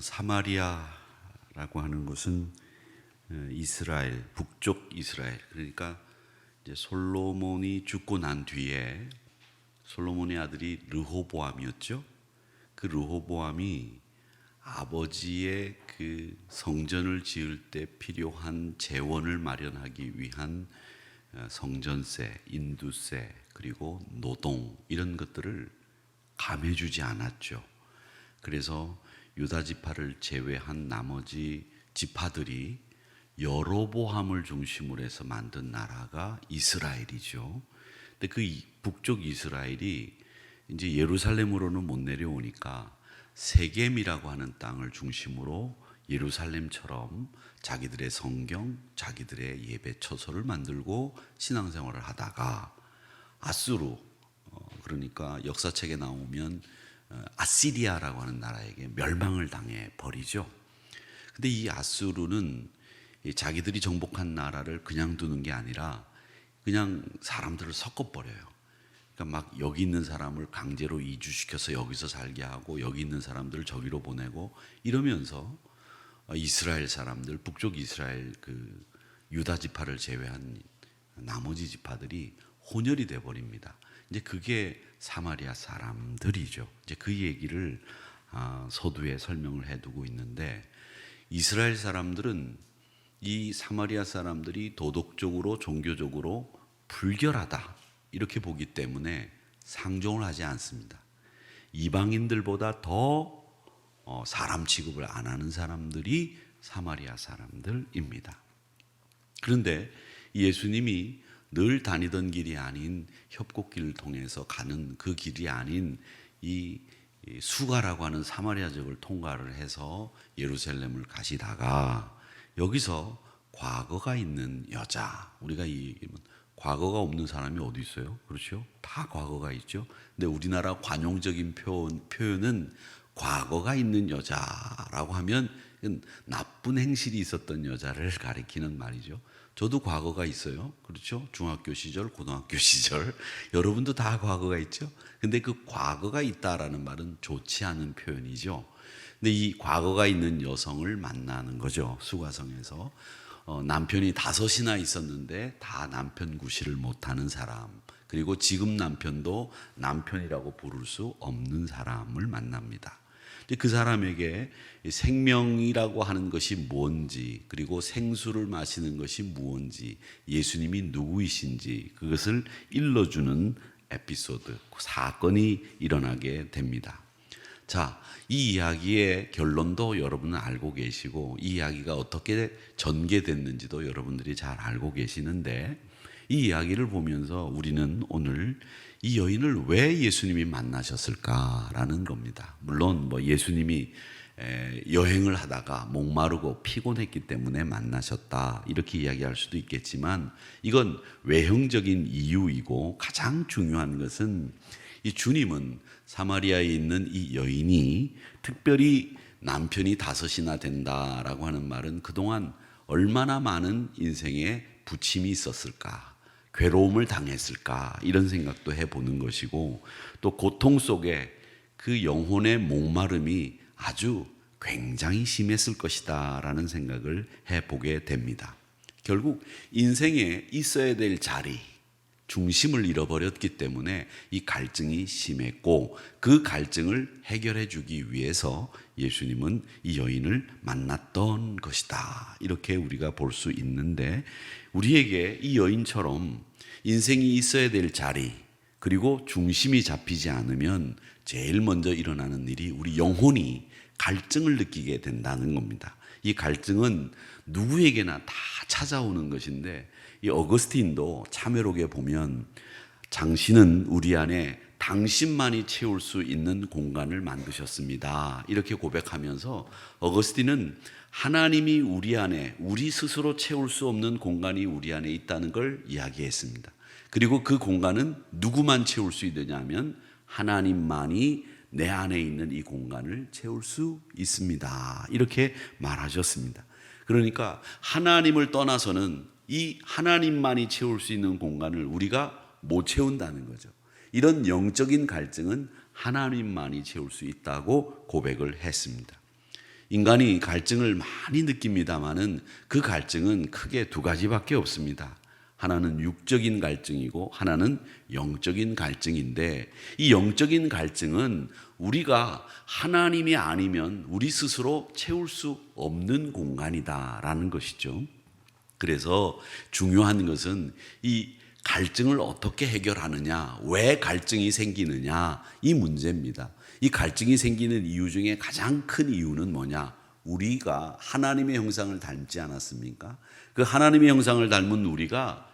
사마리아라고 하는 곳은 이스라엘, 북쪽 이스라엘, 그러니까 이제 솔로몬이 죽고 난 뒤에 솔로몬의 아들이 르호보암이었죠. 그 르호보암이 아버지의 그 성전을 지을 때 필요한 재원을 마련하기 위한 성전세, 인두세, 그리고 노동 이런 것들을 감해주지 않았죠. 그래서 유다 지파를 제외한 나머지 지파들이 여로보암을 중심으로 해서 만든 나라가 이스라엘이죠. 근데 그 북쪽 이스라엘이 이제 예루살렘으로는 못 내려오니까 세겜이라고 하는 땅을 중심으로 예루살렘처럼 자기들의 성경, 자기들의 예배 처소를 만들고 신앙생활을 하다가 아수르, 그러니까 역사책에 나오면 아시리아라고 하는 나라에게 멸망을 당해 버리죠. 근데 이 아수르는 자기들이 정복한 나라를 그냥 두는 게 아니라 그냥 사람들을 섞어버려요. 그러니까 막 여기 있는 사람을 강제로 이주시켜서 여기서 살게 하고 여기 있는 사람들을 저기로 보내고 이러면서 이스라엘 사람들, 북쪽 이스라엘 그 유다 지파를 제외한 나머지 지파들이 혼혈이 돼 버립니다. 이제 그게 사마리아 사람들이죠. 이제 그 얘기를 서두에 설명을 해두고 있는데, 이스라엘 사람들은 이 사마리아 사람들이 도덕적으로 종교적으로 불결하다 이렇게 보기 때문에 상종을 하지 않습니다. 이방인들보다 더 사람 취급을 안 하는 사람들이 사마리아 사람들입니다. 그런데 예수님이 늘 다니던 길이 아닌 협곡길을 통해서 가는 그 길이 아닌 이 수가라고 하는 사마리아 지역을 통과를 해서 예루살렘을 가시다가 여기서 과거가 있는 여자, 우리가 과거가 없는 사람이 어디 있어요? 그렇죠? 다 과거가 있죠. 근데 우리나라 관용적인 표현은 과거가 있는 여자라고 하면 나쁜 행실이 있었던 여자를 가리키는 말이죠. 저도 과거가 있어요. 그렇죠? 중학교 시절, 고등학교 시절. 여러분도 다 과거가 있죠? 근데 그 과거가 있다라는 말은 좋지 않은 표현이죠. 근데 이 과거가 있는 여성을 만나는 거죠. 수가성에서. 남편이 5이나 있었는데 다 남편 구실을 못하는 사람, 그리고 지금 남편도 남편이라고 부를 수 없는 사람을 만납니다. 그 사람에게 생명이라고 하는 것이 뭔지, 그리고 생수를 마시는 것이 무엇인지, 예수님이 누구이신지 그것을 일러주는 에피소드, 사건이 일어나게 됩니다. 자, 이 이야기의 결론도 여러분은 알고 계시고, 이 이야기가 어떻게 전개됐는지도 여러분들이 잘 알고 계시는데, 이 이야기를 보면서 우리는 오늘 이 여인을 왜 예수님이 만나셨을까라는 겁니다. 물론 예수님이 여행을 하다가 목마르고 피곤했기 때문에 만나셨다 이렇게 이야기할 수도 있겠지만, 이건 외형적인 이유이고, 가장 중요한 것은 이 주님은 사마리아에 있는 이 여인이, 특별히 남편이 5이나 된다라고 하는 말은 그동안 얼마나 많은 인생에 부침이 있었을까, 괴로움을 당했을까, 이런 생각도 해보는 것이고, 또 고통 속에 그 영혼의 목마름이 아주 굉장히 심했을 것이다 라는 생각을 해보게 됩니다. 결국 인생에 있어야 될 자리, 중심을 잃어버렸기 때문에 이 갈증이 심했고, 그 갈증을 해결해 주기 위해서 예수님은 이 여인을 만났던 것이다, 이렇게 우리가 볼 수 있는데, 우리에게 이 여인처럼 인생이 있어야 될 자리, 그리고 중심이 잡히지 않으면 제일 먼저 일어나는 일이 우리 영혼이 갈증을 느끼게 된다는 겁니다. 이 갈증은 누구에게나 다 찾아오는 것인데, 이 어거스틴도 참회록에 보면 당신은 우리 안에 당신만이 채울 수 있는 공간을 만드셨습니다, 이렇게 고백하면서 어거스틴은 하나님이 우리 안에, 우리 스스로 채울 수 없는 공간이 우리 안에 있다는 걸 이야기했습니다. 그리고 그 공간은 누구만 채울 수 있느냐면 하나님만이 내 안에 있는 이 공간을 채울 수 있습니다, 이렇게 말하셨습니다. 그러니까 하나님을 떠나서는 이 하나님만이 채울 수 있는 공간을 우리가 못 채운다는 거죠. 이런 영적인 갈증은 하나님만이 채울 수 있다고 고백을 했습니다. 인간이 갈증을 많이 느낍니다마는 그 갈증은 크게 두 가지밖에 없습니다. 하나는 육적인 갈증이고 하나는 영적인 갈증인데, 이 영적인 갈증은 우리가 하나님이 아니면 우리 스스로 채울 수 없는 공간이다라는 것이죠. 그래서 중요한 것은 이 갈증을 어떻게 해결하느냐, 왜 갈증이 생기느냐, 이 문제입니다. 이 갈증이 생기는 이유 중에 가장 큰 이유는 뭐냐? 우리가 하나님의 형상을 닮지 않았습니까? 그 하나님의 형상을 닮은 우리가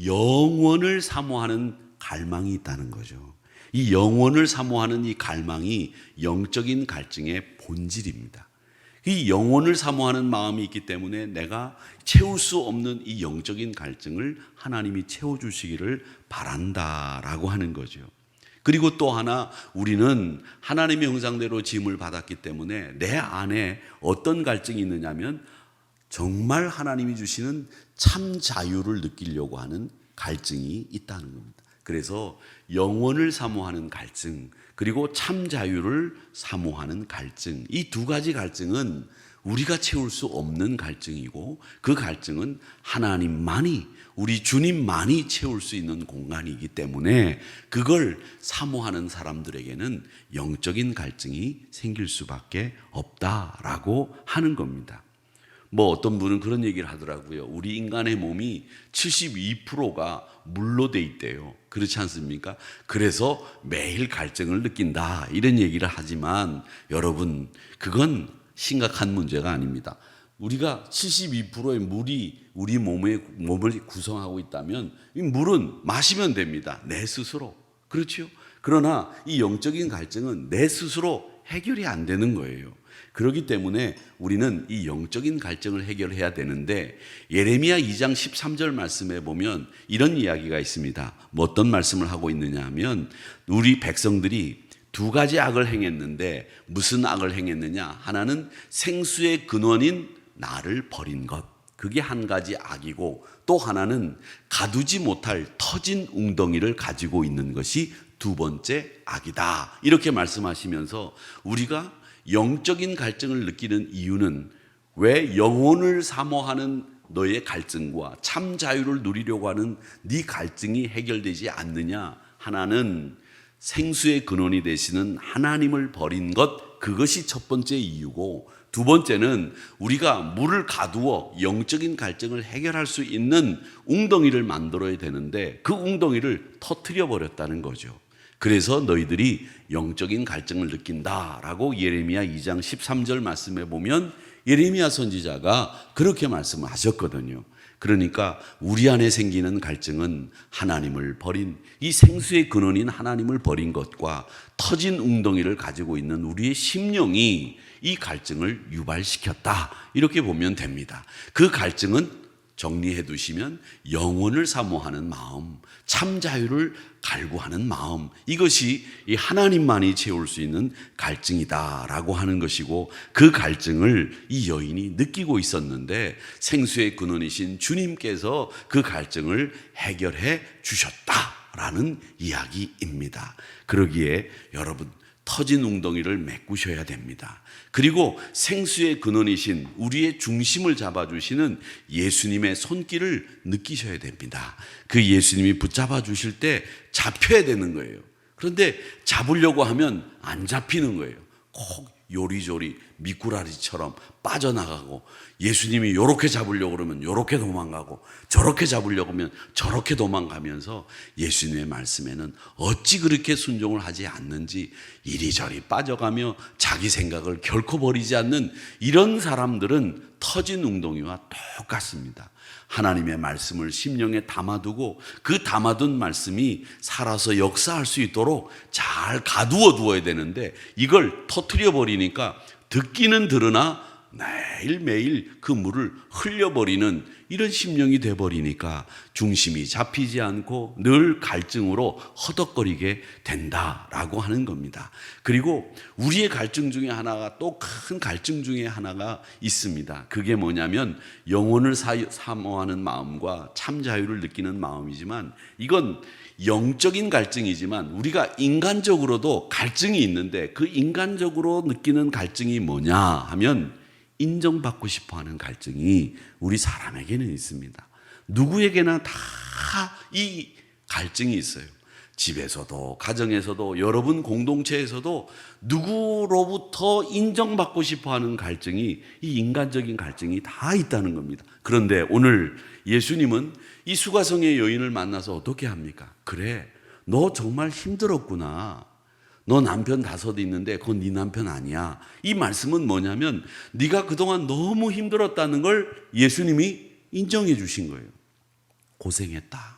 영원을 사모하는 갈망이 있다는 거죠. 이 영원을 사모하는 이 갈망이 영적인 갈증의 본질입니다. 이 영원을 사모하는 마음이 있기 때문에 내가 채울 수 없는 이 영적인 갈증을 하나님이 채워주시기를 바란다라고 하는 거죠. 그리고 또 하나, 우리는 하나님의 형상대로 지음을 받았기 때문에 내 안에 어떤 갈증이 있느냐면 정말 하나님이 주시는 참 자유를 느끼려고 하는 갈증이 있다는 겁니다. 그래서 영원을 사모하는 갈증, 그리고 참 자유를 사모하는 갈증, 이 두 가지 갈증은 우리가 채울 수 없는 갈증이고, 그 갈증은 하나님만이, 우리 주님만이 채울 수 있는 공간이기 때문에 그걸 사모하는 사람들에게는 영적인 갈증이 생길 수밖에 없다라고 하는 겁니다. 뭐 어떤 분은 그런 얘기를 하더라고요. 우리 인간의 몸이 72%가 물로 돼 있대요. 그렇지 않습니까? 그래서 매일 갈증을 느낀다, 이런 얘기를 하지만 여러분, 그건 심각한 문제가 아닙니다. 우리가 72%의 물이 우리 몸을 구성하고 있다면 이 물은 마시면 됩니다. 내 스스로. 그렇죠? 그러나 이 영적인 갈증은 내 스스로 해결이 안 되는 거예요. 그렇기 때문에 우리는 이 영적인 갈증을 해결해야 되는데, 예레미야 2장 13절 말씀에 보면 이런 이야기가 있습니다. 뭐 어떤 말씀을 하고 있느냐 하면, 우리 백성들이 두 가지 악을 행했는데 무슨 악을 행했느냐? 하나는 생수의 근원인 나를 버린 것, 그게 한 가지 악이고, 또 하나는 가두지 못할 터진 웅덩이를 가지고 있는 것이 두 번째 악이다, 이렇게 말씀하시면서 우리가 영적인 갈증을 느끼는 이유는, 왜 영혼을 사모하는 너의 갈증과 참 자유를 누리려고 하는 네 갈증이 해결되지 않느냐? 하나는 생수의 근원이 되시는 하나님을 버린 것, 그것이 첫 번째 이유고, 두 번째는 우리가 물을 가두어 영적인 갈증을 해결할 수 있는 웅덩이를 만들어야 되는데 그 웅덩이를 터뜨려 버렸다는 거죠. 그래서 너희들이 영적인 갈증을 느낀다라고 예레미야 2장 13절 말씀에 보면 예레미야 선지자가 그렇게 말씀을 하셨거든요. 그러니까 우리 안에 생기는 갈증은 하나님을 버린, 이 생수의 근원인 하나님을 버린 것과 터진 웅덩이를 가지고 있는 우리의 심령이 이 갈증을 유발시켰다, 이렇게 보면 됩니다. 그 갈증은 정리해 두시면 영혼을 사모하는 마음, 참 자유를 갈구하는 마음, 이것이 이 하나님만이 채울 수 있는 갈증이다라고 하는 것이고, 그 갈증을 이 여인이 느끼고 있었는데 생수의 근원이신 주님께서 그 갈증을 해결해 주셨다라는 이야기입니다. 그러기에 여러분, 터진 웅덩이를 메꾸셔야 됩니다. 그리고 생수의 근원이신 우리의 중심을 잡아주시는 예수님의 손길을 느끼셔야 됩니다. 그 예수님이 붙잡아 주실 때 잡혀야 되는 거예요. 그런데 잡으려고 하면 안 잡히는 거예요. 콕 요리조리 미꾸라지처럼 빠져나가고, 예수님이 이렇게 잡으려고 그러면 이렇게 도망가고, 저렇게 잡으려고 하면 저렇게 도망가면서 예수님의 말씀에는 어찌 그렇게 순종을 하지 않는지 이리저리 빠져가며 자기 생각을 결코 버리지 않는 이런 사람들은 터진 웅덩이와 똑같습니다. 하나님의 말씀을 심령에 담아두고 그 담아둔 말씀이 살아서 역사할 수 있도록 잘 가두어 두어야 되는데, 이걸 터뜨려 버리니까 듣기는 들으나 매일매일 그 물을 흘려버리는 이런 심령이 돼버리니까 중심이 잡히지 않고 늘 갈증으로 허덕거리게 된다라고 하는 겁니다. 그리고 우리의 갈증 중에 하나가, 또 큰 갈증 중에 하나가 있습니다. 그게 뭐냐면 영혼을 사모하는 마음과 참 자유를 느끼는 마음이지만, 이건 영적인 갈증이지만 우리가 인간적으로도 갈증이 있는데, 그 인간적으로 느끼는 갈증이 뭐냐 하면 인정받고 싶어하는 갈증이 우리 사람에게는 있습니다. 누구에게나 다 이 갈증이 있어요. 집에서도, 가정에서도, 여러분 공동체에서도 누구로부터 인정받고 싶어하는 갈증이, 이 인간적인 갈증이 다 있다는 겁니다. 그런데 오늘 예수님은 이 수가성의 여인을 만나서 어떻게 합니까? 그래, 너 정말 힘들었구나. 너 남편 5 있는데 그건 네 남편 아니야. 이 말씀은 뭐냐면 네가 그동안 너무 힘들었다는 걸 예수님이 인정해 주신 거예요. 고생했다.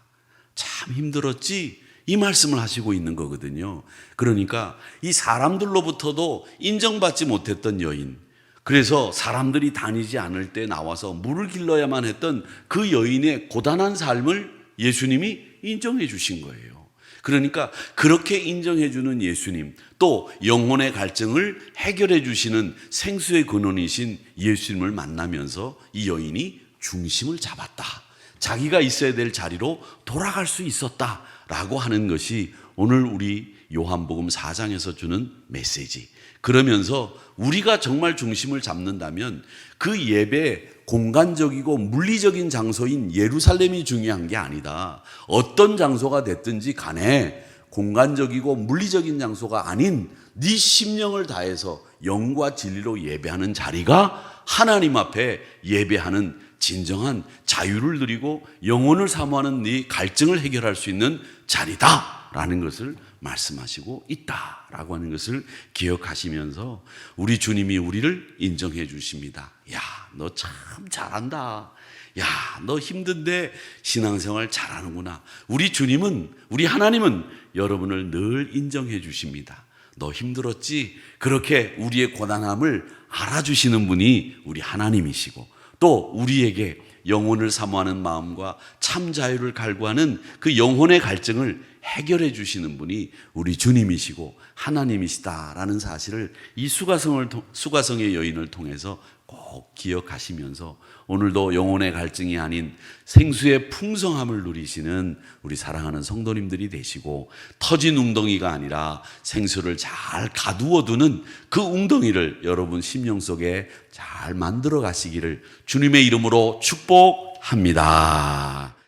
참 힘들었지? 이 말씀을 하시고 있는 거거든요. 그러니까 이 사람들로부터도 인정받지 못했던 여인, 그래서 사람들이 다니지 않을 때 나와서 물을 길러야만 했던 그 여인의 고단한 삶을 예수님이 인정해 주신 거예요. 그러니까 그렇게 인정해 주는 예수님, 또 영혼의 갈증을 해결해 주시는 생수의 근원이신 예수님을 만나면서 이 여인이 중심을 잡았다. 자기가 있어야 될 자리로 돌아갈 수 있었다라고 하는 것이 오늘 우리 요한복음 4장에서 주는 메시지. 그러면서 우리가 정말 중심을 잡는다면 그 예배 공간적이고 물리적인 장소인 예루살렘이 중요한 게 아니다. 어떤 장소가 됐든지 간에 공간적이고 물리적인 장소가 아닌 네 심령을 다해서 영과 진리로 예배하는 자리가 하나님 앞에 예배하는 진정한 자유를 누리고 영혼을 사모하는 네 갈증을 해결할 수 있는 자리다라는 것을 말씀하시고 있다라고 하는 것을 기억하시면서 우리 주님이 우리를 인정해 주십니다. 야, 너 참 잘한다. 야, 너 힘든데 신앙생활 잘하는구나. 우리 주님은, 우리 하나님은 여러분을 늘 인정해 주십니다. 너 힘들었지? 그렇게 우리의 고단함을 알아주시는 분이 우리 하나님이시고, 또 우리에게 영혼을 사모하는 마음과 참 자유를 갈구하는 그 영혼의 갈증을 해결해 주시는 분이 우리 주님이시고 하나님이시다라는 사실을 이 수가성의 여인을 통해서 꼭 기억하시면서 오늘도 영혼의 갈증이 아닌 생수의 풍성함을 누리시는 우리 사랑하는 성도님들이 되시고, 터진 웅덩이가 아니라 생수를 잘 가두어두는 그 웅덩이를 여러분 심령 속에 잘 만들어 가시기를 주님의 이름으로 축복합니다.